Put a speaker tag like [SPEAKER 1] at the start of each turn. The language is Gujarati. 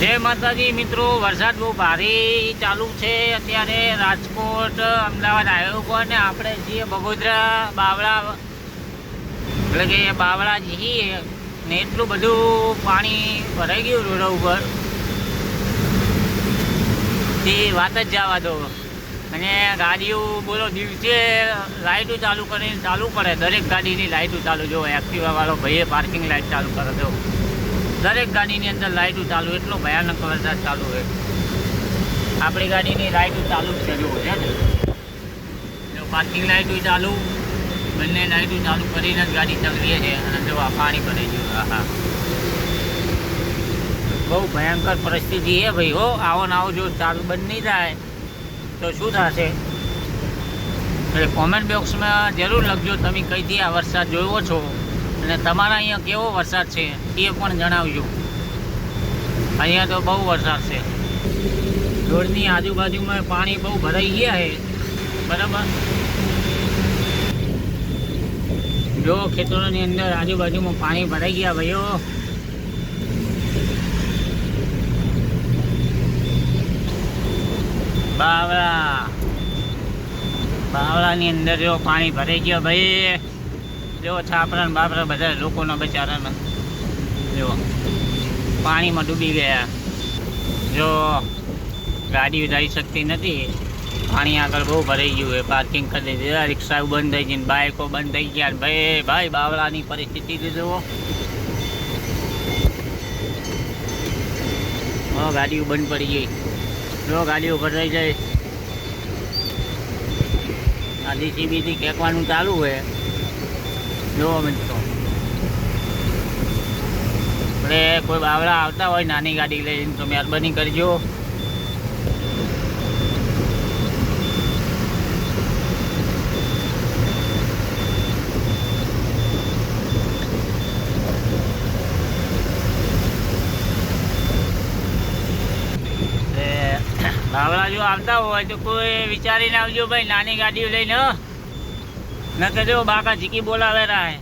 [SPEAKER 1] જય માતાજી મિત્રો, વરસાદ બહુ ભારે ચાલુ છે અત્યારે રાજકોટ અમદાવાદ હાઈવે ઉપર ને આપણે છીએ બગોદરા બાવળા, એટલે કે બાવળા જઈએ ને એટલું બધું પાણી ભરાઈ ગયું રોડ ઉપર તે વાત જ જવા દો. અને ગાડીઓ બોલો દિવસે લાઇટો ચાલુ કરીને ચાલુ કરે, દરેક ગાડીની લાઇટો ચાલુ. જો એક્ટિવાવાળો ભાઈએ પાર્કિંગ લાઇટ ચાલુ કરે દો, દરેક ગાડીની અંદર લાઇટો ચાલુ. એટલો ભયાનક વરસાદ ચાલુ હોય. આપણી ગાડીની લાઇટો ચાલુ જ છે, જો છે ને, જો પાર્કિંગ લાઇટો ચાલુ, બંને લાઇટો ચાલુ કરીને જ ગાડી ચલાવીએ છીએ. અને જો આ પાણી ભરાઈ ગયું. હા, બહુ ભયંકર પરિસ્થિતિ છે ભાઈ. હો આવો ને આવો જો ચાલુ બંધ નહીં થાય તો શું થશે? એટલે કોમેન્ટ બોક્સમાં જરૂર લખજો તમે કઈથી આ વરસાદ જોયો છો અને તમારા અહીંયા કેવો વરસાદ છે એ પણ જણાવજો. અહીંયા તો બહુ વરસાદ છે. રોડની આજુબાજુમાં પાણી બહુ ભરાઈ ગયા છે, બરાબર. જો ખેતરોની અંદર આજુબાજુમાં પાણી ભરાઈ ગયા ભાઈઓ. બાવળાની અંદર જો પાણી ભરાઈ ગયો ભાઈ. જો છાપરા ને બાપરા બધા લોકોના બચારાના જો પાણીમાં ડૂબી ગયા. જો ગાડીઓ જઈ શકતી નથી, પાણી આગળ બહુ ભરાઈ ગયું છે. પાર્કિંગ કરી દીધી, રિક્ષાઓ બંધ થઈ ગઈ, બાઇકો બંધ થઈ ગયા. ભાઈ ભાઈ બાવળાની પરિસ્થિતિ જુઓ. ગાડીઓ બંધ પડી ગઈ. જો ગાડીઓ ભરાઈ જાય. આ જીસીબીથી ખેંચવાનું ચાલુ હોય. જો મિત્રો, આપણે કોઈ બાવળા આવતા હોય નાની ગાડી લઈને તો મહેરબાની કરજો. બાવળા જો આવતા હોય તો કોઈ વિચારીને આવજો ભાઈ, નાની ગાડીઓ લઈને. ન કહેજો બાકા ચીકી બોલાવે રહે.